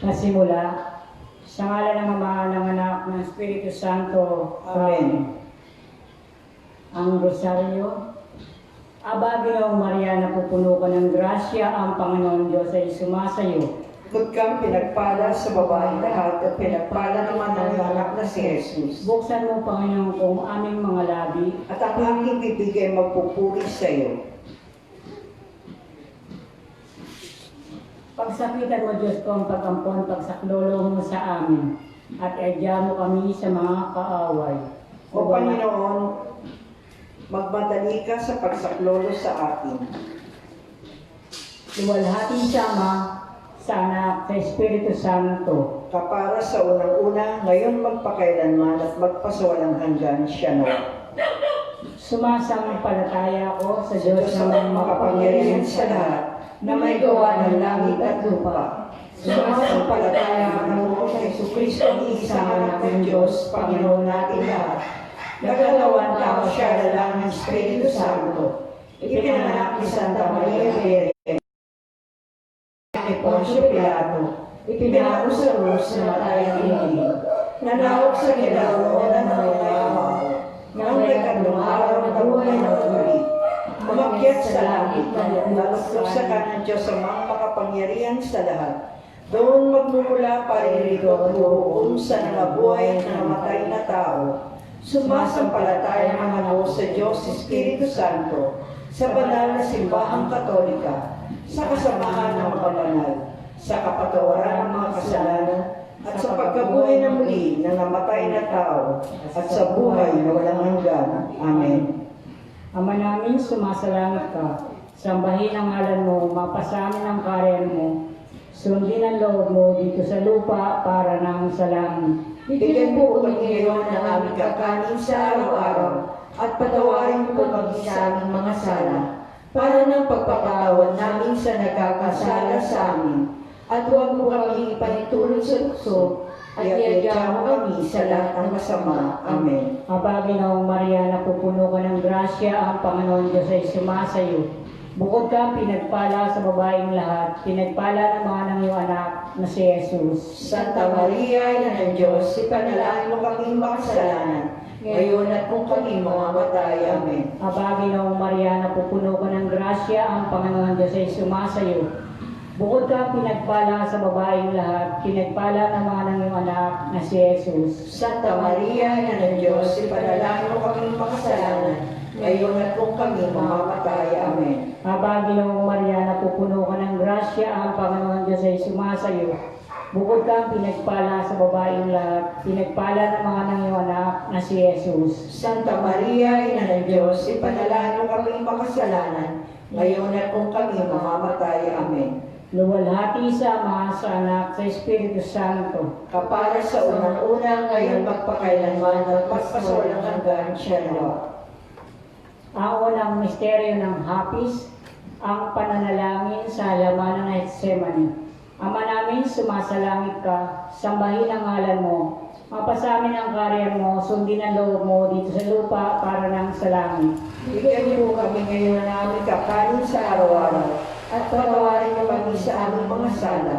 na simula, sa ngalan ng Ama, ng Anak, ng Espiritu Santo. Amen. Ang Rosaryo. Aba, Ginoong Maria, napupuno ka ng grasya, ang Panginoon Diyos ay sumasayo. Bukod kang pinagpala sa babaeng lahat at pinagpala naman ang anak na si Jesus. Buksan mo, Panginoon, kung aming mga labi, At ang aking bibigay magpupuri sa iyo. pagsakitan mo, Diyos ko, ang pag-ampon, pagsaklolo mo sa amin, at edya mo kami sa mga kaaway. O Panginoon, magmadali ka sa pagsaklolo sa atin. Luwalhati sa Ama, sa Anak, sa Espiritu Santo. Kapara sa unang-una, ngayon magpakailanman at magpasawalang hanggan siya na. Sumasampalataya ako sa Diyos Diyos na ang makapangyarihan sa lahat, na may gawa ng langit at lupa. Sumasampalataya ako sa Jesucristo ang isang anak ng Diyos, Panginoon natin lahat. Nagkatawang tao siya dala ng Espiritu Santo. Ipinanganak ni Santa Maria Virgen ni Poncio Pilato. Ipinako sa krus na matay ang inig. Nanawag sa gilao na nangyayamaw. Nang nagkandong araw na buhay ng uri. Umakyat sa langit na naluktok sa kanan Diyos ang mga makapangyarihan sa lahat. Doon magmumula paririto at huhukom sa nangabuhay at nangamatay na tao. Sumasampalataya ang ano sa Diyos Espiritu Santo, sa banal na simbahang katolika, sa kasamahan ng mga banal, sa kapatawaran ng mga kasalanan, at sa pagkabuhay na muli ng namatay na tao, at sa buhay na walang hanggan. Amen. Ama namin, sumasalangit ka. Sambahin ang ngalan mo, mapasamin ang karyan mo. Sundin ang loob mo dito sa lupa para nang sa langit. Bigyan mo kami ngayon ng aming kakanin sa araw-araw, at patawarin mo kami sa aming mga sala, para ng pagpapatawad namin sa nagkakasala sa amin. At huwag mo kami ipanitulog sa tukso, at iadya mo kami sa lahat ng masama. Amen. Aba, Ginoong Maria, napupuno ka ng grasya, ang Panginoon Diyos ay sumasayo. Bukod ka pinagpala sa babaeng lahat, pinagpala naman ng iyong anak na si Jesus. Santa Maria, Ina ng Diyos, ipanalangin mo kaming makasalanan, ngayon at kung kami mamamatay. Amen. Aba, Ginoong Maria, napupuno ka ng grasya, ang Panginoon Diyos ay sumasayo. Bukod ka pinagpala sa babaeng lahat, pinagpala naman ng iyong anak na si Jesus. Santa Maria, Ina ng Diyos, ipanalangin mo kaming makasalanan, ngayon at kung kami mamamatay. Amen. Aba, Ginoong Maria, napupuno ka ng grasya, ang Panginoon Diyos ay sumasayo. Bukod ka pinagpala sa babaeng lahat, pinagpala naman ng iyong anak na si Jesus. Santa Maria, Ina ng Diyos, ipanalangin mo kaming makasalanan, ngayon at kung kami mamamatay. Amen. Luwalhati sa Ama, sa Anak, sa Espiritu Santo. Kapara sa unang-una, ngayon magpakailanman at magpasawalang hanggan siya na. Ang unang misteryo ng hapis, ang pananalangin sa halaman ng Getsemani. Ama namin, sumasalangit ka, sambahin ang ngalan mo, mapasamin ang karyan mo, sundin ang loob mo dito sa lupa para nang sa langit. Bigyan niyo po kami ngayon ng aming kakanin sa araw-araw, at patawarin niyo kami sa aming mga sala,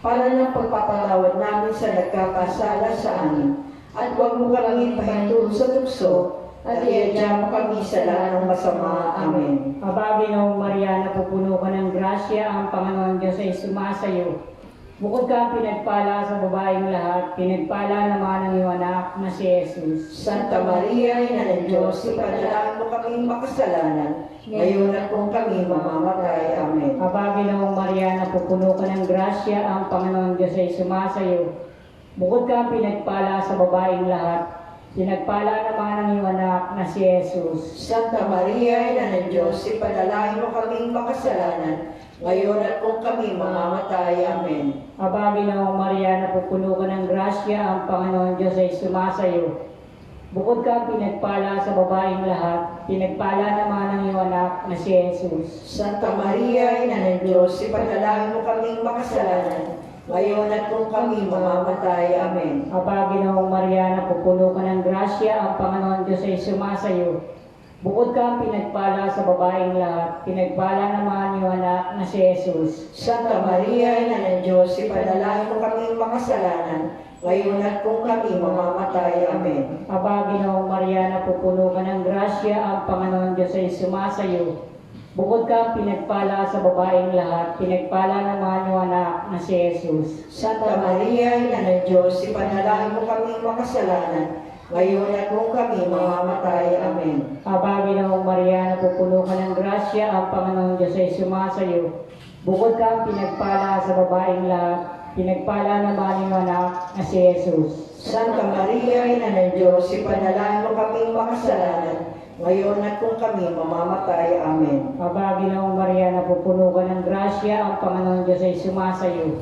para ng pagpapatawad namin sa nagkakasala sa amin. At huwag mo kami ipahintulog sa tukso, at iadya mo kami sa lahat ng masama. Amen. Aba, Ginoong Maria, napupuno ka ng grasya, ang Panginoon Diyos ay sumasayo. Bukod ka pinagpala sa babaeng lahat, pinagpala naman ng iyong anak na si Jesus. Santa Maria, Ina ng Diyos, ipanalangin mo kaming makasalanan, ngayon at kung kami mamamatay. Amen. Aba, Ginoong Maria, napupuno ka ng grasya, ang Panginoon Diyos ay sumasayo. Bukod ka pinagpala sa babaeng lahat, pinagpala naman ng iyong anak na si Jesus. Santa Maria, Ina ng Diyos, ipanalangin mo kaming makasalanan, ngayon at kung kami mamamatay. Amen. Aba, Ginoong Maria, napupuno ka ng grasya, ang Panginoon Diyos ay sumasayo. Bukod ka pinagpala sa babaeng lahat, pinagpala naman ng iyong anak na si Jesus. Santa Maria, Ina ng Diyos, ipanalangin mo kaming makasalanan, ngayon at kung kami mamamatay. Amen. Aba, Ginoong Maria, napupuno ka ng grasya, ang Panginoon Diyos ay sumasayo. Bukod kang pinagpala sa babaeng lahat, pinagpala naman yung anak na si Jesus. Santa Maria, Ina ng Diyos, ipanalangin mo kaming makasalanan, ngayon at kung kami mamamatay. Amen. Aba, Ginoong Maria, napupuno ka ng grasya, ang Panginoon Diyos ay sumasayo. Bukod kang pinagpala sa babaeng lahat, pinagpala naman yung anak na si Jesus. Santa Maria, Ina ng Diyos, ipanalangin mo kaming makasalanan, ngayon at kung kami mamamatay. Amen. Aba, Ginoong Maria, napupuno ka ng grasya, ang Panginoon Diyos ay sumasayo. Bukod kang pinagpala sa babaeng lahat, pinagpala naman yung anak na si Jesus. Santa Maria, Ina ng Diyos, ipanalangin mo kaming makasalanan, ngayon at kung kami mamamatay. Amen. Aba, Ginoong Maria, napupuno ka ng grasya, ang Panginoon Diyos ay sumasayo.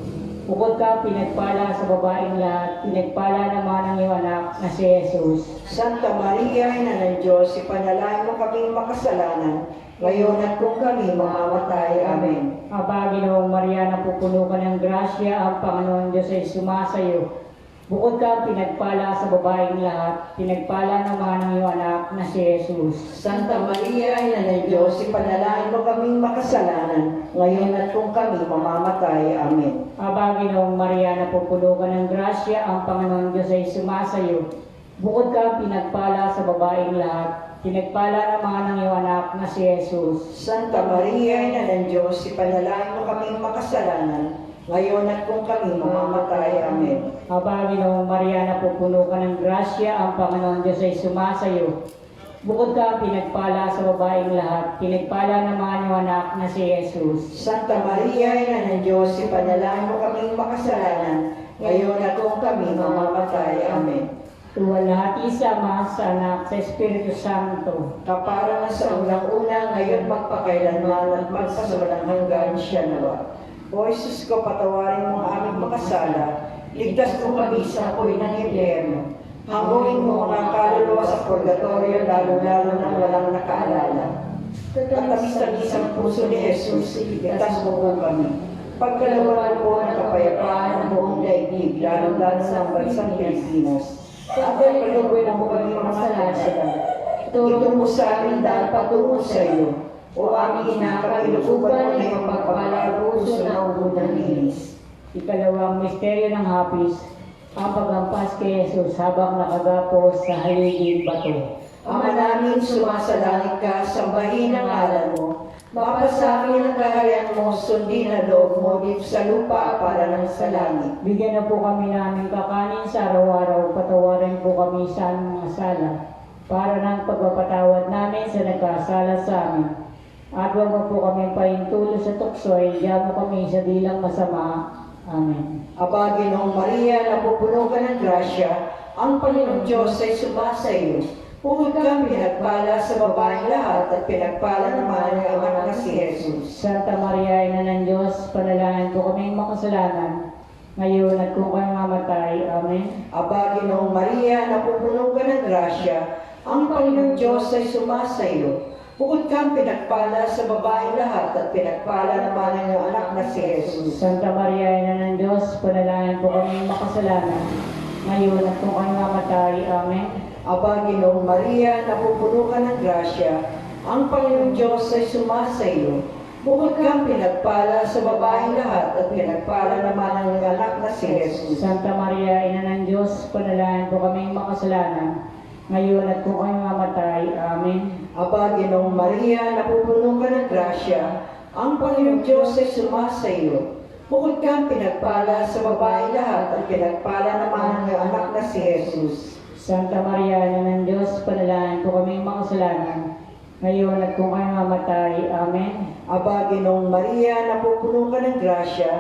Bukod kang pinagpala sa babaeng lahat, pinagpala naman ang iyong anak na si Jesus. Santa Maria, Ina ng Diyos, ipanalangin mo kaming makasalanan, ngayon at kung kami mamamatay. Amen. Aba, Ginoong Maria, napupuno ka ng grasya, ang Panginoon Diyos ay sumasayo. Bukod kang pinagpala sa babaeng lahat, pinagpala naman ang iyong anak na si Jesus. Santa Maria, Ina ng Diyos, ipanalangin mo kaming makasalanan, ngayon at kung kami mamamatay. Amen. Aba, Ginoong Maria, napupuno ka ng grasya, ang Panginoon Diyos ay sumasayo. Bukod kang pinagpala sa babaeng lahat, pinagpala naman ang iyong anak na si Jesus. Santa Maria, Ina ng Diyos, ipanalangin mo kaming makasalanan, ngayon at kung kami mamamatay. Amen. Aba, Ginoong Maria, napupuno ka ng grasya, ang Panginoon Diyos ay sumasayo. Bukod kang pinagpala sa babaeng lahat, pinagpala naman yung anak na si Jesus. Santa Maria, Ina ng Diyos, ipanalangin mo kaming makasalanan, ngayon at kung kami mamamatay. Amen. Tuwalhati sa Ama, sa Anak, sa Espiritu Santo. Kapara na sa unang-una, ngayon magpakailanman at magpasawalang hanggan. Siya nawa. O Jesus ko, patawarin mo ang aming makasala, ligtas mo kami sa apoy ng impyerno. Hanguin mo mga kaluluwa sa purgatorio, lalo-lalo na walang nakaalala. Katamis-tamis ang puso ni Jesus, ligtas mo po kami. Pagkalooban po ng kapayapaan ng buong daigdig, lalo-lalo sa bansang Pilipinas. At pagkalooban mo kami mga salasalan. Ito mo sa amin dahil patungo sa iyo. O aming ina, kapilusuban na iyong pagpapalang puso na ubod ng linis. Ikalawang misteryo ng hapis, ang paghampas kay Jesus habang nakagapos sa haliging bato. Ama namin, sumasalangit ka, sambahin ang ngalan mo. Mapasamin ang kaharian mo, sundin ang loob mo dito sa lupa para ng sa langit. Bigyan na po kami namin kakanin sa araw-araw, patawarin po kami sa aming mga sala, para ng pagpapatawad namin sa nagkasala sa amin. At huwag mo po kami pahintulo sa tuksoy, diyan mo kami sa dilang masama. Amen. Aba, Ginoong Maria, napupuno ka ng grasya, ang Panginoong Diyos ay sumasa iyo. Bukod kang pinagpala sa babaeng lahat at pinagpala naman ang anak na si Jesus. Santa Maria, Ina ng Diyos, panalangin po kaming makasalanan, ngayon at kung kami mamatay. Amen. Aba, Ginoong Maria, napupuno ka ng grasya, ang Panginoong Diyos ay sumasa iyo. Bukod kang pinagpala sa babaeng lahat at pinagpala naman ang iyong anak na si Jesus. Santa Maria, Ina ng Diyos, panalangin po kaming makasalanan, ngayon at kung kami mamatay. Amen. Aba, Ginoong Maria, napupuno ka ng grasya, ang Panginoong Diyos ay sumasa iyo. Bukod kang pinagpala sa babaeng lahat at pinagpala naman ang iyong anak na si Jesus. Santa Maria, Ina ng Diyos, panalangin po kaming makasalanan, ngayon at kung kami mamatay. Amen. Aba, Ginoong Maria, napupuno ka ng grasya, ang Panginoong Diyos ay sumasa iyo. Bukod kang pinagpala sa babaeng lahat at pinagpala naman ang iyong anak na si Jesus. Santa Maria, Ina ng Diyos, panalangin po kaming makasalanan, ngayon at kung kami mamatay. Amen. Aba, Ginoong Maria, napupuno ka ng grasya,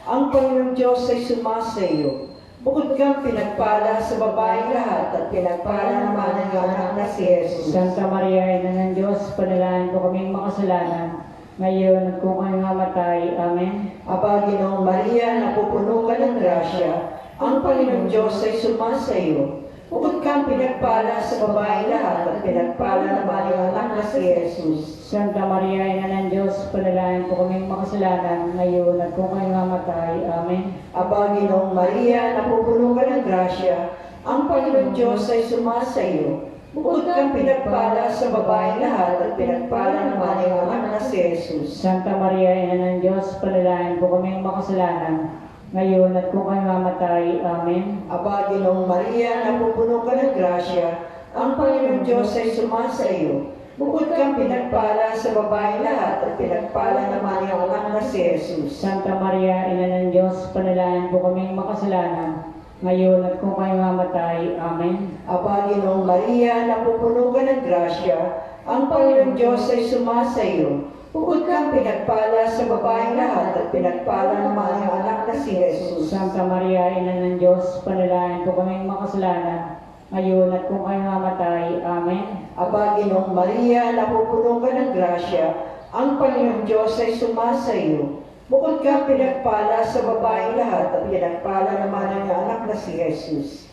ang Panginoong Diyos ay sumasa iyo. Bukod kang pinagpala sa babaeng lahat at pinagpala naman ang iyong anak na si Jesus. Santa Maria, Ina ng Diyos, panalangin po kaming makasalanan, ngayon at kung kami mamatay. Amen. Aba, Ginoong Maria, napupuno ka ng grasya, ang Panginoong Diyos ay sumasa iyo. Bukod kang pinagpala sa babaeng lahat at pinagpala naman ang anak na si Jesus. Santa Maria, Ina ng Diyos, panalangin po kaming makasalanan, ngayon at kung kami mamatay. Amen. Aba, Ginoong Maria, napupuno ka ng grasya, ang Panginoong Diyos ay sumasa iyo. Bukod kang pinagpala sa babaeng lahat at pinagpala naman ang anak na si Jesus. Santa Maria, Ina ng Diyos, panalangin po kaming makasalanan, ngayon at kung kami mamatay. Amen. Aba, Ginoong Maria, napupuno ka ng grasya, ang Panginoong Diyos ay sumasa iyo. Bukod kang pinagpala sa babaeng lahat at pinagpala naman ang anak na si Jesus. Santa Maria, Ina ng Diyos, panalangin po kaming makasalanan, ngayon at kung kami mamatay. Amen. Aba, Ginoong Maria, napupuno ka ng grasya, ang Panginoong Diyos ay sumasa iyo. Bukod kang pinagpala sa babaeng lahat at pinagpala naman ang anak na si Jesus. Santa Maria, Ina ng Diyos, panalangin po kaming makasalanan, ngayon at kung kami mamatay. Amen. Aba, Ginoong Maria, napupuno ka ng grasya, ang Panginoong Diyos ay sumasa iyo. Bukod kang pinagpala sa babaeng lahat at pinagpala naman ang anak na si Jesus.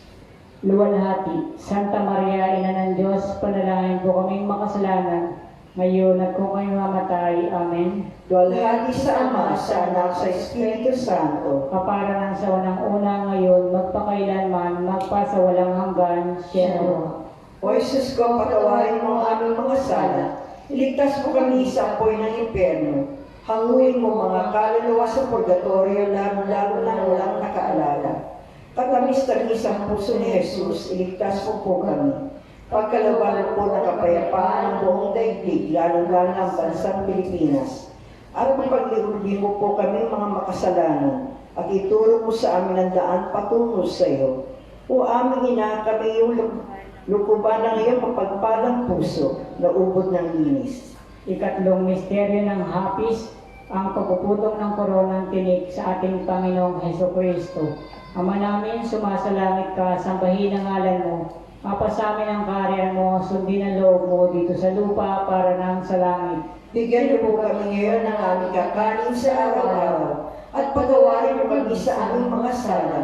Luwalhati, Santa Maria, Ina ng Diyos, panalangin po kaming makasalanan, ngayon at kung kami mamatay. Amen. Luwalhati sa Ama, sa Anak, sa Espiritu Santo. Kapara ng sa unang-una ngayon, magpakailanman, magpasawalang hanggan. Siyempre. O Jesus ko, patawarin mo ang aming mga sala. Iligtas mo kami sa apoy ng impyerno. Hanguin mo mga kaluluwa sa purgatorio, lalo na walang nakaalala. Katamis-tamis ang puso ni Jesus, iligtas mo po kami. Pagkalaban po ng kapayapaan ng buong daigdig, lalo-lalo ang bansang Pilipinas. At mapaglibin mo po kami mga makasalanan, at ituro mo sa amin ang daan patungo sa iyo. O aming ina, kami yung lukuban ng iyong mapagpalang puso na ubod ng linis. Ikatlong misteryo ng hapis, ang pagpuputong ng koronang tinik sa ating Panginoong Heso Kristo. Ama namin, sumasalangit ka, sambahin ang ngalan mo, mapasamin ang karyan mo, sundin ang loob mo dito sa lupa para nang sa langit. Bigyan niyo po kami ngayon ng aming kakanin sa araw-araw, at patawarin niyo kami sa aming mga sala,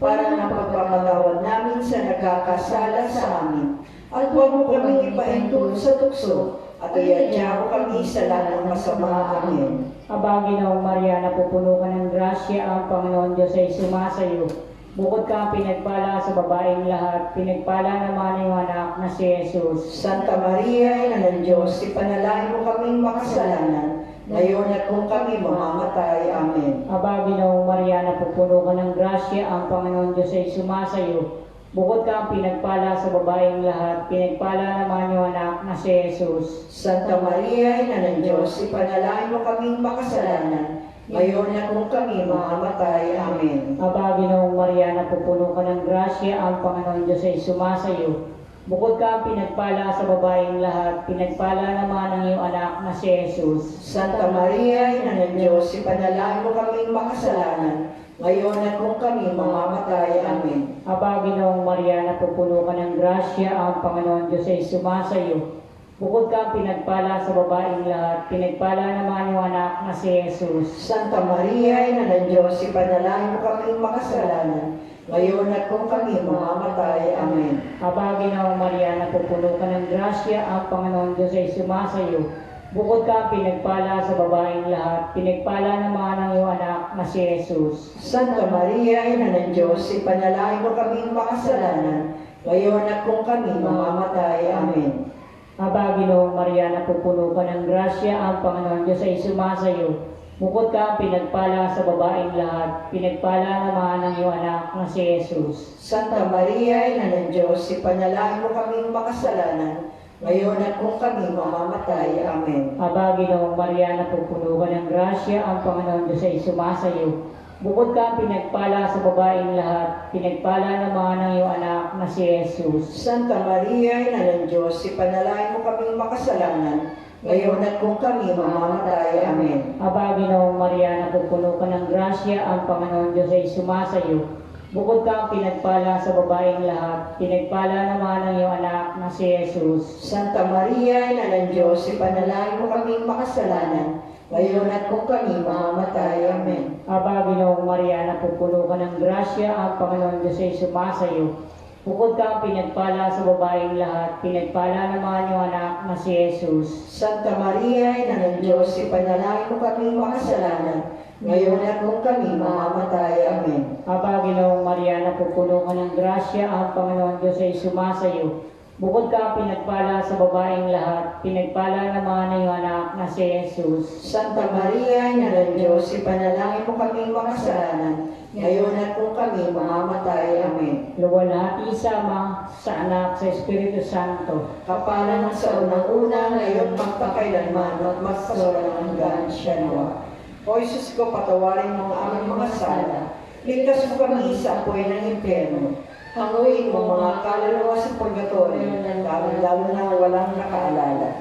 para ng pagpapatawad namin sa nagkakasala sa amin. At huwag mo kaming ipahintulot sa tukso, at iadya mo kami sa lahat ng masama. Amen. Aba, Ginoong Maria, napupuno ka ng grasya, ang Panginoon Diyos ay sumasayo. Bukod ka pinagpala sa babaeng lahat, pinagpala naman ang anak na si Jesus. Santa Maria, Ina ng Diyos, ipanalangin mo kaming makasalanan, ngayon at kung kami mamamatay. Amen. Aba, Ginoong Maria, napupuno ka ng grasya, ang Panginoon Diyos ay sumasayo. Bukod ka pinagpala sa babaeng lahat, pinagpala naman yung anak na si Jesus. Santa Maria, Ina ng Diyos, ipanalangin mo kaming makasalanan, ngayon at kung kami mamamatay. Amen. Aba, Ginoong Maria, napupuno ka ng grasya, ang Panginoon Diyos ay sumasayo. Bukod ka pinagpala sa babaeng lahat, pinagpala naman ang iyong anak na si Jesus. Santa Maria, Ina ng Diyos, ipanalangin mo kaming makasalanan, ngayon at kung kami mamamatay. Amen. Aba, Ginoong Maria, napupuno ka ng grasya, ang Panginoon Diyos ay sumasayo. Bukod ka pinagpala sa babaeng lahat, pinagpala naman yung anak na si Jesus. Santa Maria, Ina ng Diyos, ipanalangin mo kaming makasalanan, ngayon at kung kami mamamatay. Amen. Aba, Ginoong Maria, napupuno ka ng grasya, ang Panginoon Diyos ay sumasayo. Bukod ka pinagpala sa babaeng lahat, pinagpala naman ang iyong anak na si Jesus. Santa Maria, Ina ng Diyos, ipanalangin mo kaming makasalanan, ngayon at kung kami mamamatay. Amen. Aba, Ginoong Maria, napupuno ka ng grasya, ang Panginoon Diyos ay sumasayo. Bukod ka pinagpala sa babaeng lahat, pinagpala naman ang iyong anak na si Jesus. Santa Maria, Ina ng Diyos, ipanalangin mo kaming makasalanan, ngayon at kung kami mamamatay. Amen. Aba, Ginoong Maria, napupuno ka ng grasya, ang Panginoon Diyos ay sumasayo. Bukod ka pinagpala sa babaeng lahat, pinagpala naman ang iyong anak na si Jesus. Santa Maria, Ina ng Diyos, ipanalangin mo kaming makasalanan, ngayon at kung kami mamamatay. Amen. Aba, Ginoong Maria, napupuno ka ng grasya, ang Panginoon Diyos ay sumasayo. Bukod ka pinagpala sa babaeng lahat, pinagpala naman ang iyong anak na si Jesus. Santa Maria, Ina ng Diyos, ipanalangin mo kaming makasalanan, ngayon at kung kami mamamatay. Amen. Aba, Ginoong Maria, napupuno ka ng grasya, ang Panginoon Diyos ay sumasayo. Bukod ka pinagpala sa babaeng lahat, pinagpala naman yung anak na si Jesus. Santa Maria, Ina ng Diyos, ipanalangin mo kaming makasalanan, ngayon at kung kami mamamatay. Amen. Aba, Ginoong Maria, napupuno ka ng grasya, ang Panginoon Diyos ay sumasayo. Bukod ka pinagpala sa babaeng lahat, pinagpala naman ang iyong anak na si Jesus. Santa Maria, Ina ng Diyos, ipanalangin mo kaming makasalanan, ngayon at kung kami mamamatay. Amen. Luwalhati sa Ama, sa Anak, sa Espiritu Santo. Kapala ng sa unang-una, ngayon magpakailanman, at magpasawalang hanggan siya nawa. O Jesus ko, patawarin mo ang aming mga sala. Ligtas mo kami sa apoy ng impyerno. Hanguin mo mga kaluluwa sa purgatorio, lalo na walang nakaalala.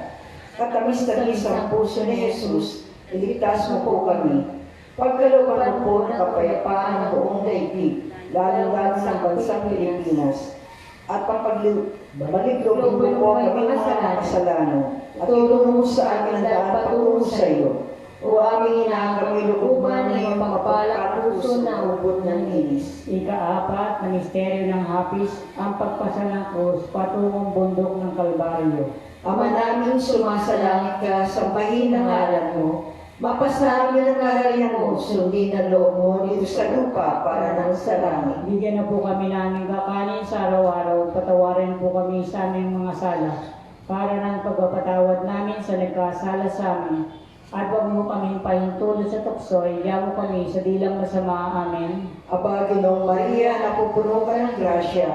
Katamis-tamis ang puso ni Jesus, iligtas mo po kami. Pagkalooban mo po ng kapayapaan ng buong daigdig, lalo-lalo sa bansang Pilipinas. At maliglob mo po kami mga kasalanan, at itulong mo sa amin ang daan patungo sa iyo. O aming inaagam ilukuban na iyong pagpapalak puso na ubod ng inis. Ika-apat na misteryo ng hapis, ang pagpasa ng krus patungong bundok ng Kalbaryo. Ama namin, sumasalangit ka, sambahin ang ngalan mo. Mapasa amin ang kaharian mo, sundin ang loob mo dito sa lupa para nang sa langit. Bigyan na po kami namin kakanin sa araw-araw, patawarin po kami sa aming mga sala, para ng pagpapatawad namin sa nagkasala sa amin. At huwag mo kaming pahintulot sa tukso, iyaw mo kami sa dilang masama. Amen. Aba, Ginoong Maria, napupuno ka ng grasya.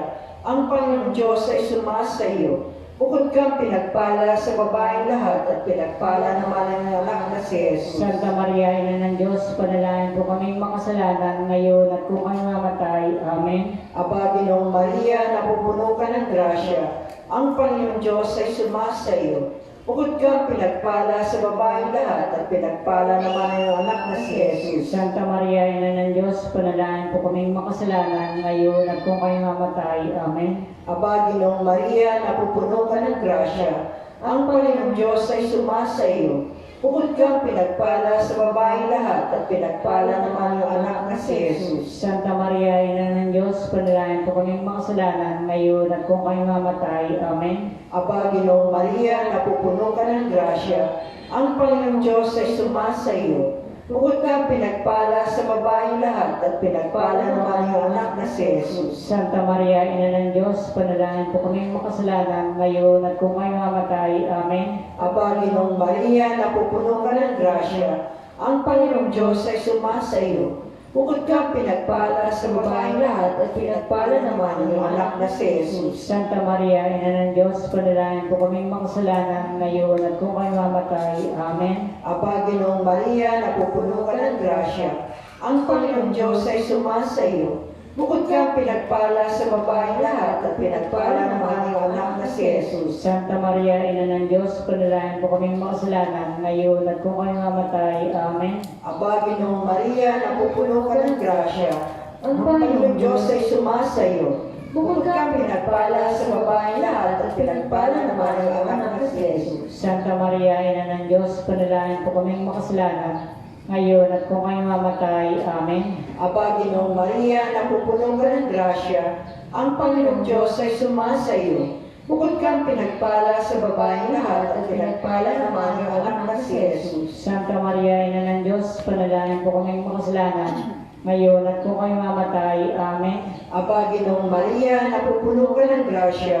Ang Panginoong Diyos ay sumasa iyo. Bukod kang pinagpala sa babaeng lahat at pinagpala naman ang anak na si Jesus. Santa Maria, Ina ng Diyos, panalangin po kaming makasalanan ngayon at kung kami mamatay. Amen. Aba, Ginoong Maria, napupuno ka ng grasya. Ang Panginoong Diyos ay sumasa iyo. Bukod kang pinagpala sa babaeng lahat at pinagpala naman ang anak na si Jesus. Santa Maria, Ina ng Diyos, panalangin po kaming makasalanan ngayon at kung kami mamatay. Amen. Aba, Ginoong Maria, napupuno ka ng grasya. Ang Panginoong Diyos ay sumasa iyo. Bukod kang pinagpala sa babaeng lahat at pinagpala naman ang anak na si Jesus. Santa Maria, Ina ng Diyos, panalangin po kaming makasalanan ngayon at kung kami mamatay. Amen. Aba, Ginoong Maria, napupuno ka ng grasya. Ang Panginoong Diyos ay sumasa iyo. Bukod kang pinagpala sa babaeng lahat at pinagpala naman ang anak na si Jesus. Santa Maria, Ina ng Diyos, panalangin po kaming makasalanan ngayon at kung kami mamatay. Amen. Aba, Ginoong Maria, napupuno ka ng grasya. Ang Panginoong Diyos ay sumasa iyo. Bukod kang pinagpala sa babaeng lahat at pinagpala naman ang anak na si Jesus. Santa Maria, Ina ng Diyos, panalangin po kaming makasalanan ngayon at kung kami mamatay. Amen. Aba, Ginoong Maria, napupuno ka ng grasya. Ang Panginoong Diyos ay sumasa iyo. Bukod kang pinagpala sa babaeng lahat at pinagpala naman ang anak na si Jesus. Santa Maria, Ina ng Diyos, panalangin po kaming makasalanan ngayon at kung kami mamatay. Amen. Aba, Ginoong Maria, napupuno ka ng grasya. Ang Panginoong Diyos ay sumasa iyo. Bukod kang pinagpala sa babaeng lahat at pinagpala naman ang anak na si Jesus. Santa Maria, Ina ng Diyos, panalangin po kaming makasalanan ngayon at kung kami mamatay. Amen. Aba, Ginoong Maria, napupuno ka ng grasya. Ang Panginoong Diyos ay sumasa iyo. Bukod kang pinagpala sa babaeng lahat at pinagpala naman ang anak na si Jesus. Santa Maria, Ina ng Diyos, panalangin po kaming makasalanan ngayon at kung kami mamatay. Amen. Aba, Ginoong Maria, napupuno ka ng grasya.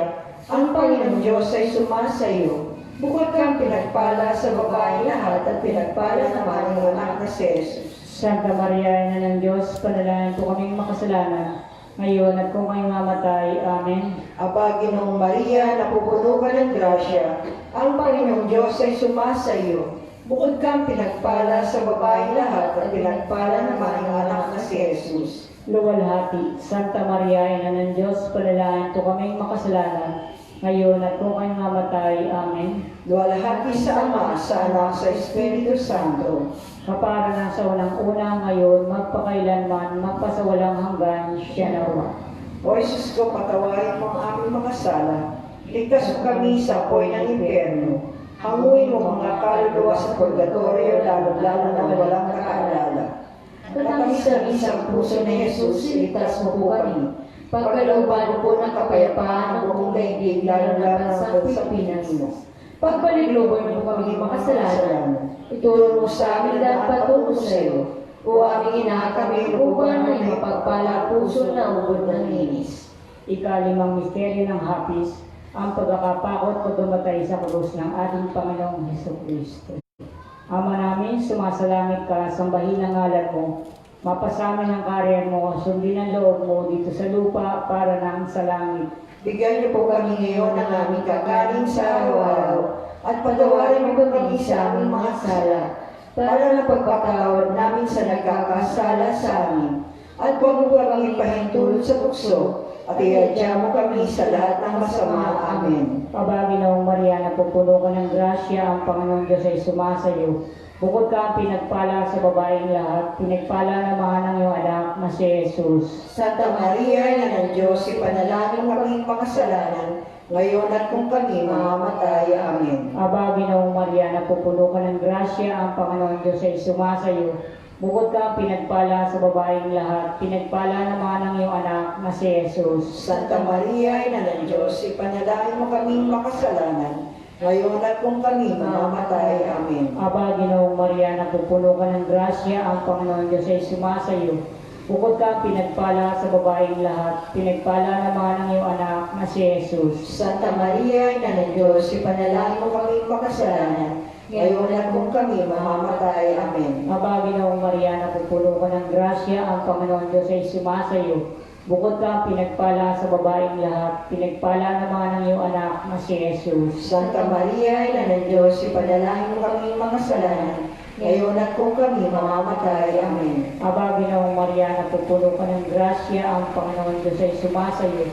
Ang Panginoong Diyos ay sumasa iyo. Bukod kang pinagpala sa babaeng lahat at pinagpala naman ang anak na si Jesus. Santa Maria, Ina ng Diyos, panalangin po kaming makasalanan ngayon at kung kami mamatay. Amen. Aba, Ginoong Maria, napupuno ka ng grasya. Ang Panginoong Diyos ay sumasa iyo. Bukod kang pinagpala sa babaeng lahat at pinagpala naman ang anak na si Jesus. Luwalhati, Santa Maria, Ina ng Diyos, panalangin po kaming makasalanan ngayon at kung kami mamatay. Amen. Luwalhati sa Ama, sa Anak, sa Espiritu Santo. Kapara ng sa unang-una ngayon, magpakailanman, magpasawalang hanggan, siya nawa. O Jesus ko, patawarin mo ang aming mga sala. Ligtas mo kami sa apoy ng impyerno. Hanguin mo mga kaluluwa sa purgatorio, lalo-lalo na walang nakaalala. Katamis-tamis ang puso ni Jesus, iligtas mo po kami. Pagkalooban po ng kapayapaan ng buong daigdig, lalo-lalo sa Pilipinas. Pagbaligloban mo kami makasalanan. Itulong mo sa amin ang patungo sa iyo. O aming ina, kami lukuban ng iyong pagpala puso na ubod ng inis. Ika-5 misteryo ng hapis, ang pagkakapakot o tumatay sa krus ng ating Panginoong Hesukristo. Ama namin, sumasalangit ka, sambahin ang ngalan mo, mapasamin ang karyan mo, sundin ang loob mo dito sa lupa para nang sa langit. Bigyan niyo po kami ngayon ng aming kakanin sa araw-araw at patawarin mo kami sa aming mga sala para na pagpatawad namin sa nagkakasala sa amin. At huwag mo kami ipahintulot sa tukso at iadya mo kami sa lahat ng masama. Amen. Pabaginaong Maria, napupuno ka ng grasya, ang Panginoong Diyos ay sumasayo. Bukod ka pinagpala sa babaeng lahat, pinagpala naman ang iyong anak na si Jesus. Santa Maria, Ina ng Diyos, ipanalangin mo kaming makasalanan, ngayon at kung kami mamamatay. Amen. Pabaginaong Maria, napupuno ka ng grasya, ang Panginoong Diyos ay sumasayo. Bukod ka pinagpala sa babaeng lahat, pinagpala naman ang iyong anak na si Jesus. Santa Maria, Ina ng Diyos, ipanalangin mo kaming makasalanan, ngayon at kung kami mamamatay. Amen. Aba, Ginoong Maria, napupuno ka ng grasya, ang Panginoon Diyos ay sumasayo. Bukod ka pinagpala sa babaeng lahat, pinagpala naman ang iyong anak na si Jesus. Santa Maria, Ina ng Diyos, ipanalangin mo kaming makasalanan, ngayon at kung kami mamamatay. Amen. Aba, Ginoong Maria, napupuno ka ng grasya, ang Panginoon Diyos ay sumasayo. Bukod ka pinagpala sa babaeng lahat, pinagpala naman ang iyong anak na si Jesus. Santa Maria, Ina ng Diyos, ipanalangin mo kaming makasalanan, ngayon at kung kami mamamatay. Amen. Aba, Ginoong Maria, napupuno ka ng grasya, ang Panginoon Diyos ay sumasayo.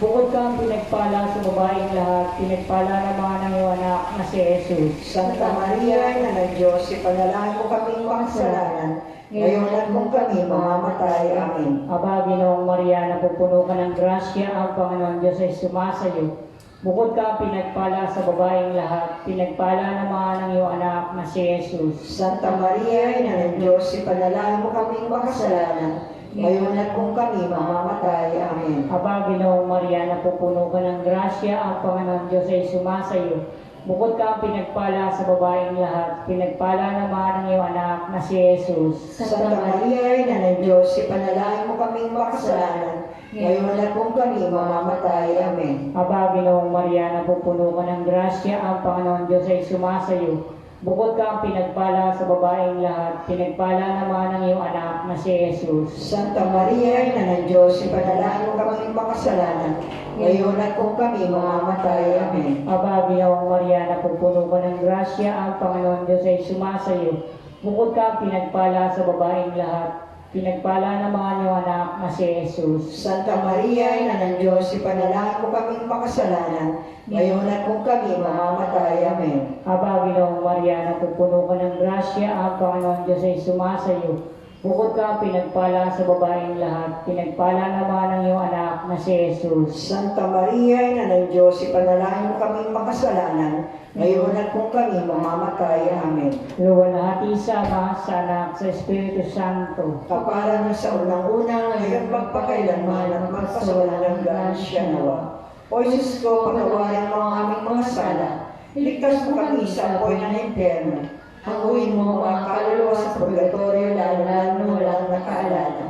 Bukod ka pinagpala sa babaeng lahat, pinagpala naman ang iyong anak na si Jesus. Santa Maria, Ina ng Diyos, ipanalangin mo kaming makasalanan, ngayon at kung kami mamamatay. Amen. Aba, Ginoong Maria, napupuno ka ng grasya, ang Panginoon Diyos ay sumasayo. Bukod ka pinagpala sa babaeng lahat, pinagpala naman ang iyong anak na si Jesus. Santa Maria, Ina ng Diyos, ipanalangin mo kaming makasalanan, ngayon at kung kami mamamatay. Amen. Aba, Ginoong Maria, napupuno ka ng grasya, ang Panginoon Diyos ay sumasayo. Bukod ka pinagpala sa babaeng lahat, pinagpala naman ang iyong anak na si Jesus. Santa Maria, Ina ng Diyos, ipanalangin mo kaming makasalanan, ngayon at kung kami mamamatay. Amen. Aba, Ginoong Maria, napupuno ka ng grasya, ang Panginoon Diyos ay sumasayo. Bukod ka pinagpala sa babaeng lahat, pinagpala naman ang iyong anak na si Jesus. Santa Maria, Ina ng Diyos, ipanalangin mo kaming makasalanan, ngayon at kung kami mamamatay. Amen. Aba, Ginoong Maria, napupuno ka ng grasya, ang Panginoon Diyos ay sumasayo. Bukod ka pinagpala sa babaeng lahat, pinagpala naman ang iyong anak na si Jesus. Santa Maria, Ina ng Diyos, ipanalangin mo kaming makasalanan, ngayon at kung kami mamamatay. Amen. Aba, Ginoong Maria, napupuno ka ng grasya, ang Panginoon Diyos ay sumasayo. Bukod ka pinagpala sa babaeng lahat, pinagpala naman ang iyong anak na si Jesus. Santa Maria, Ina ng Diyos, ipanalangin mo kaming makasalanan, ngayon at kung kami mamamatay. Amen. Luwalhati sa Ama, sa Anak, sa Espiritu Santo. Kapara na sa unang-una, ngayon magpakailanman at magpasawalang hanggan siya nawa. O Diyos ko, patawarin mo ang aming mga sala, iligtas mo kami sa apoy ng impyerno, hanguin mo ang mga kaluluwa sa purgatorio, lalo na walang nakaalala.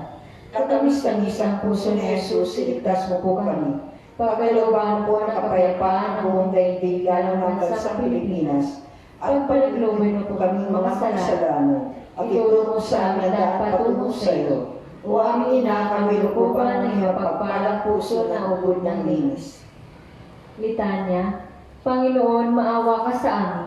Katamis-tamis ang puso ni Jesus, iligtas mo po kami. Pagkalooban po ng kapayapaan ang buong daigdig, lalo hanggang sa Pilipinas. At paliglubin mo po kami mga kasalanan, at ituro mo sa amin ang patungo sa iyo. O aming ina, kami lukupan ng iyong pagpalang puso na ubod ng linis. Litanya. Panginoon, maawa ka sa amin.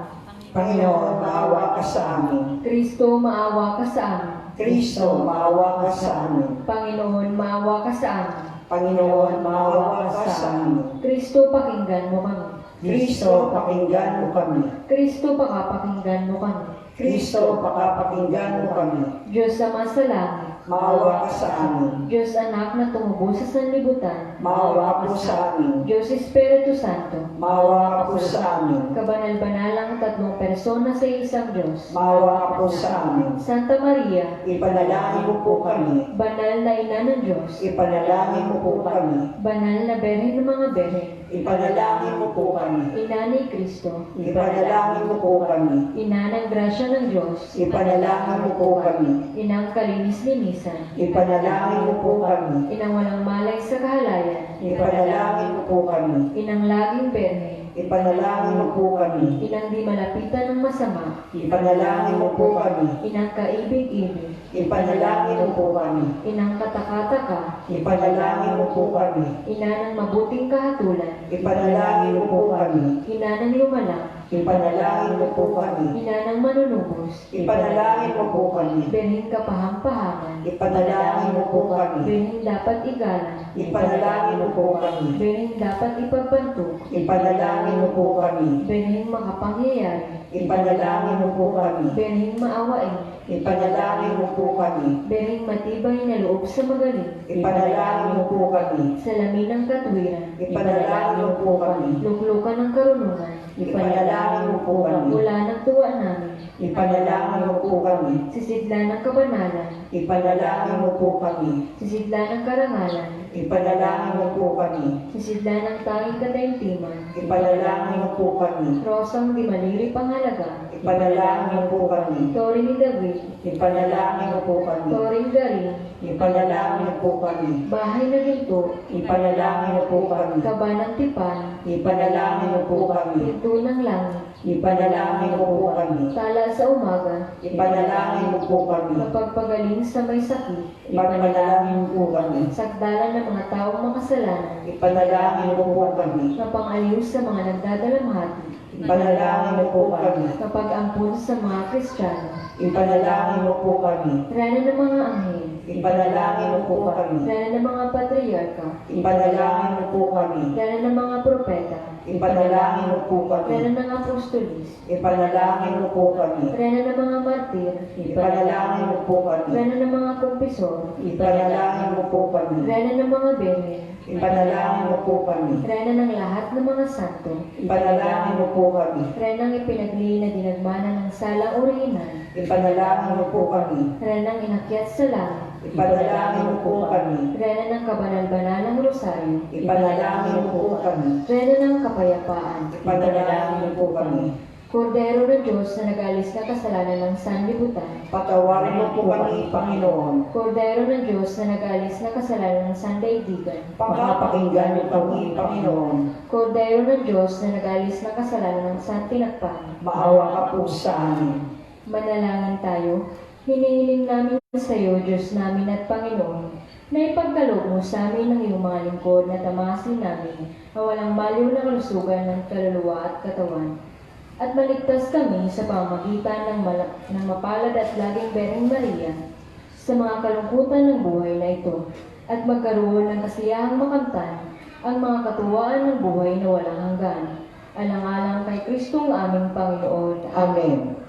Panginoon, maawa ka sa amin. Kristo, maawa ka sa amin. Kristo, maawa ka sa amin. Panginoon, maawa ka sa amin. Panginoon, maawa ka sa amin. Kristo, pakinggan mo kami. Kristo, pakinggan mo kami. Kristo, pakapakinggan mo kami. Kristo, pakapakinggan mo kami. Diyos Ama sa langit. Maawa ka sa amin. Diyos Anak na tumubo sa sanlibutan. Maawa po sa amin. Diyos Espiritu Santo. Maawa ka po sa amin. Kabanal-banalang tatlong persona sa isang Diyos. Maawa ka po sa amin. Santa Maria. Ipanalangin mo po kami. Banal na Ina ng Diyos. Ipanalangin mo po kami. Banal na Berhen ng mga Berhen. Ipanalangin mo po kami. Ina ni Kristo. Ipanalangin mo po kami. Ina ng grasya ng Diyos. Ipanalangin mo po kami. Inang kalinis-linis kalinisan. Ipanalangin mo po kami. Inang walang malay sa kahalayan. Ipanalangin mo po kami. Inang laging berhe. Ipanalangin mo po kami. Inang di malapitan ng masama. Ipanalangin mo po kami. Inang kaibig-ibig. Ipanalangin mo po kami. Inang katakataka. Ipanalangin mo po kami. Ina ng mabuting kahatulan. Ipanalangin mo po kami. Ina ng lumalang. Ipanalangin mo po kami. Ina ng manunubos. Ipanalangin mo po kami. Berhing kapahang-pahangan. Ipanalangin mo po kami. Berhing dapat igalang. Ipanalangin mo po kami. Berhing dapat ipagbantuk. Ipanalangin mo po kami. Berhing makapangyayari. Ipanalangin mo po kami. Berhing maawain. Ipanalangin mo po kami. Berhing matibay na loob sa magaling. Ipanalangin mo po kami. Salamin ng katwiran. Ipanalangin mo po kami. Luklukan ng karunungan. Ipanalangin mo po kami. Mula ng tuwa namin. Ipanalangin mo po kami. Sisidla ng kabanalan. Ipanalangin mo po kami. Sisidla ng karangalan. Ipanalangin mo po kami. Sisidla ng tanging kataimtiman. Ipanalangin mo po kami. Rosang di maliri pangalaga. Ipanalangin mo po kami. Tori ni David. Ipanalangin mo po kami. Toring garing. Ipanalangin mo po kami. Bahay na ginto. Ipanalangin mo po kami. Kaba ng tipan. Ipanalangin mo po kami. Pinto ng langit. Ipanalangin mo po kami. Tala sa umaga. Ipanalangin mo po kami. Kapagpagaling sa may sakit. Ipanalangin mo po kami. Sagdalan ng mga taong makasalanan. Ipanalangin mo po kami. Napangaliw sa mga nagdadalamhati. Ipanalangin mo po kami. Kapag ampun sa mga Kristiyano. Ipanalangin mo po kami. Rana ng mga anghel. Ipanalangin mo po kami. Rana ng mga patriarka. Ipanalangin mo po kami. Rana ng mga propeta. Ipanalangin mo po Rana kami. ng apostolis. Ipanalangin mo po kami. Rana ng mga martir. Ipanalangin mo po kami. Rana ng mga kumpisor. Ipanalangin mo po kami. Rana ng mga berhen. Ipanalangin mo po kami. Rana ng lahat ng mga santo. Ipanalangin mo po kami. Renang ipinagli na dinagmana ng salang orihinal. Ipanalangin mo po kami. Renang inakyat sa langit. Ipanalangin mo po kami. Rena ng kabanal-banalang rosaryo. Ipanalangin mo po kami. Rena ng kapayapaan. Ipanalangin mo po kami. Kordero ng Diyos na nag-alis na kasalanan ng sanlibutan. Patawarin mo po kami, Panginoon. Kordero ng Diyos na nag-alis na kasalanan ng sandaigdigan. Pagkapakinggan mo kami, Panginoon. Kordero ng Diyos na nag-alis na kasalanan ng santinagpan. Maawa ka po sa amin. Manalangin tayo. Hinihiling namin sa iyo, Diyos namin at Panginoon, na ipagkaloob mo sa amin ng iyong mga lingkod na tamasin namin na walang maliw na kalusugan ng kaluluwa at katawan. At maligtas kami sa pamamagitan ng mapalad at laging Bereng Maria sa mga kalungkutan ng buhay na ito at magkaroon ng kasiyahang makamtan ang mga katuwaan ng buhay na walang hanggan. Alang-alang kay Kristong aming Panginoon. Amen.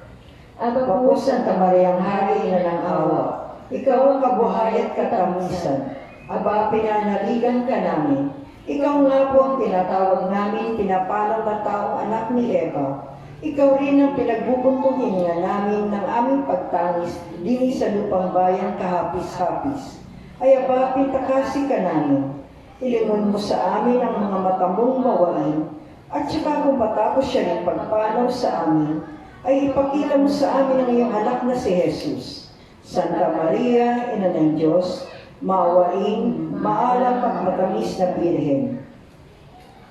Aba Ako Santa Mariang Hari na ng awa, ikaw ang kabuhay at katamisan. Aba, pinanaligan ka namin. Ikaw nga po ang tinatawag namin, pinapanaw na taong anak ni Eva. Ikaw rin ang pinagbubuntuhin nga namin ng aming pagtangis din sa lupang bayan kahapis-hapis. Ay aba, pintakasi ka namin. Ilingon mo sa amin ang mga mata mong mawain, at saka kung matapos siya ng pagpanaw sa amin, ay ipakita mo sa amin ang iyong anak na si Jesus. Santa Maria, Ina ng Diyos, maawain, maalam at matamis na Birhen.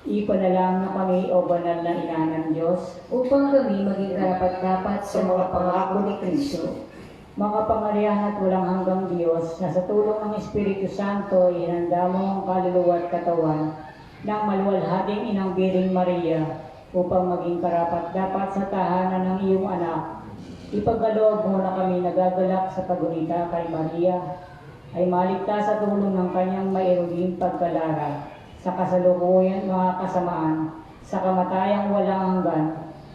Ipanalangin kami, O banal na Ina ng Diyos, upang kami maging karapat-dapat Sa mga pangako ni Kristo, makapangyarihan at walang hanggang Diyos, na sa tulong ng Espiritu Santo, ihanda mo ang kaluluwa at katawan ng maluwalhating Inang Biring Maria, upang maging karapat-dapat sa tahanan ng iyong anak. Ipagkaloob mo na kami nagagalak sa pagunita kay Maria, ay maligtas sa tulong ng kanyang mairuging pagkalara, sa kasalukuyan mga kasamaan, sa kamatayang walang hanggan,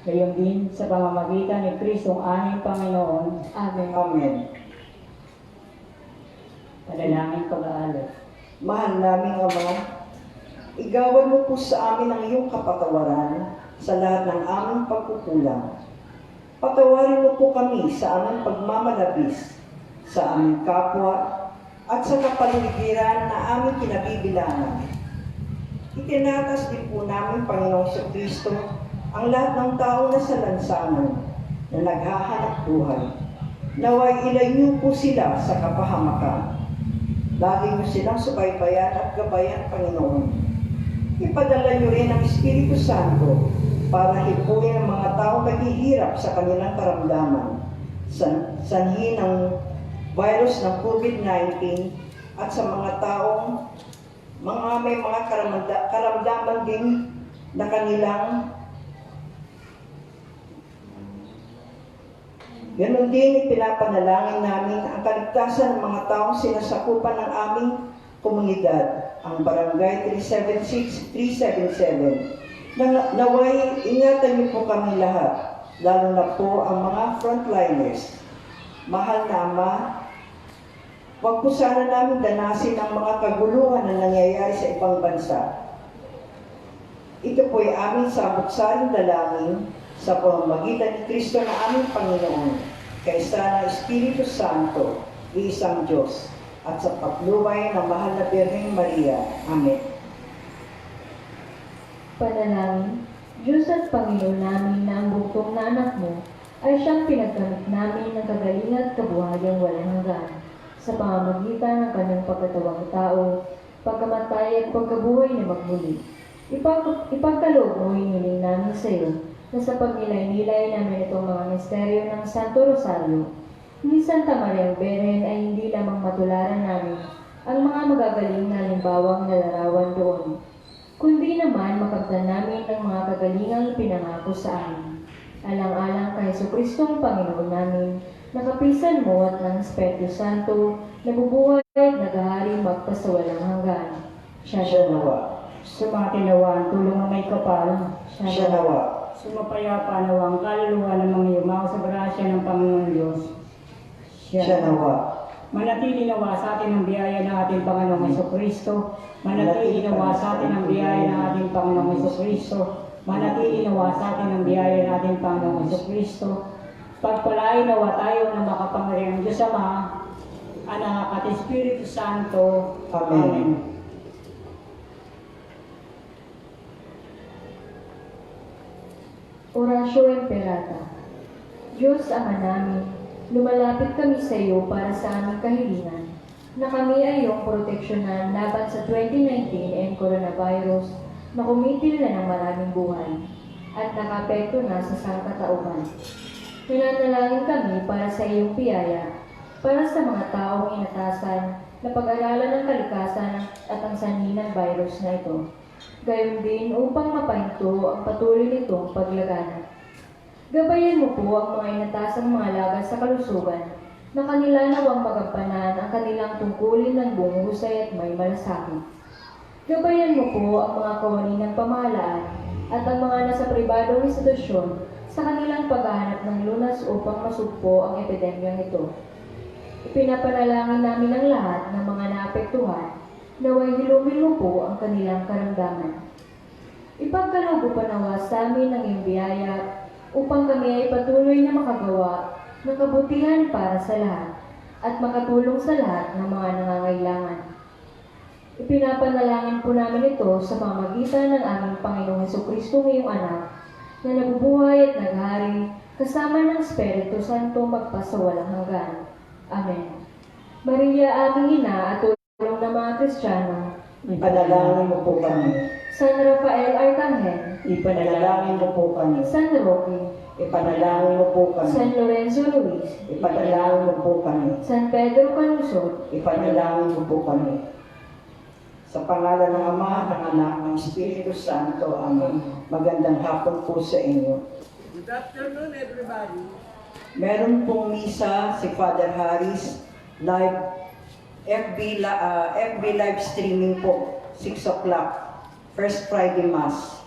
gayon din sa pamamagitan ni Kristong aming Panginoon. Amen. Amen. Panalangin pag-aalok. Mahal naming Ama, igawan mo po sa amin ang iyong kapatawaran sa lahat ng aming pagkukulang. Patawarin mo po kami sa aming pagmamalabis, sa aming kapwa, at sa kapaligiran na aming kinabibilangan. Itinatas din po namin, Panginoong Kristo, ang lahat ng tao na sa lansangan na naghahanap buhay. Naway ilayo po sila sa kapahamakan. Lagi niyo silang subaybayan at gabayan, Panginoon. Ipadala niyo rin ang Espiritu Santo para hipuin ang mga tao naghihirap sa kanilang karamdaman. Sanhi ng virus ng COVID-19 at sa mga taong may mga karamdaman din na kanilang ganon din ipinapanalangin namin ang kaligtasan ng mga taong sinasakupan ng aming komunidad, ang Barangay 376-377. Naway, ingatan niyo po kami lahat, lalo na po ang mga frontliners. Mahal na Ama, huwag po sana namin danasin ang mga kaguluhan na nangyayari sa ibang bansa. Ito po ay aming sabot-saring dalangin sa pamamagitan ni Kristo na aming Panginoon, kaysa ng Espiritu Santo, iisang Diyos, at sa patnubay ng mahal na Birheng Maria. Amen. Panalangin, Diyos at Panginoon namin na ang bugtong na anak mo ay siyang pinagkamit namin ng kagalingan at kabuhayang walang hanggan sa pamamagitan ng kanyang pagkatawang tao, pagkamatay at pagkabuhay na magmuli. Ipagkaloob mo hiniling namin sa iyo na sa pagnilay-nilay namin itong mga misteryo ng Santo Rosario, ni Santa Maria Beren ay hindi lamang matularan namin ang mga magagaling na halimbawang nalarawan doon, kundi naman makamtan namin ang mga kagalingang pinangako sa amin. Alang-alang kay Jesucristong Panginoon namin, nakapisan mo at ng Espiritu Santo, nabubuhay at naghahari magpasawalang hanggan. Siya nawa. Sumatinawaan, tulong ng may kapal. Siya nawa. Sumapayapa nawa ang kaluluwa ng mga yumaw sa grasya ng Panginoon Diyos. Siya nawa. Manatili nawa sa atin ang biyaya ng ating Panginoong Jesucristo. Manatili nawa sa atin ang biyaya ng ating Panginoong Jesucristo. Manatili nawa sa atin ang biyaya ng ating Panginoong Jesucristo. Pagpalain nawa tayo ng makapangyarihang Diyos Ama, Anak at Espiritu Santo. Amen. Orasyo Imperata. Diyos Ama namin, lumalapit kami sa iyo para sa aming kahilingan, na kami ay iyong proteksyonan laban sa 2019 and coronavirus na kumitil na ng maraming buhay at nakapekto na sa sangkatauhan. Nananalangin kami para sa iyong biyaya, para sa mga taong inatasan na pag-aralan ng kalikasan at ang sanhi ng virus na ito. Gayon din upang mapahinto ang patuloy nitong paglaganap. Gabayan mo po ang mga inatasang mga lagas sa kalusugan na kanila nawang magampanan ang kanilang tungkulin ng buong husay at may malasakit. Gabayan mo po ang mga kawani ng pamahalaan at ang mga nasa pribadong institusyon sa kanilang paghahanap ng lunas upang masugpo ang epidemyang ito. Ipinapanalangin namin ang lahat ng mga naapektuhan, naway hilumin mo po ang kanilang karamdaman. Ipagkaloob pa nawa sa amin ang iyong biyaya upang kami ay patuloy na makagawa ng kabutihan para sa lahat at makatulong sa lahat ng mga nangangailangan. Ipinapanalangin po namin ito sa pamamagitan ng aming Panginoong Jesucristo ngayong anak na nabubuhay at naghari kasama ng Espiritu Santo magpasawalang hanggan. Amen. Maria, aming ina at tulong ng mga Kristiyano, Ipanalangin mo po kami. San Rafael Arcangel, Ipanalangin mo po kami. San Roque, Ipanalangin mo po kami. San Lorenzo Luis, Ipanalangin mo po kami. San Pedro Calusot, Ipanalangin mo po kami. Sa pangalan ng Ama, ng Anak, ng Espiritu Santo. Amen. Magandang hapon po sa inyo. Good afternoon, everybody. Meron pong misa si Father Harris, live FB live streaming po, 6 o'clock, First Friday Mass.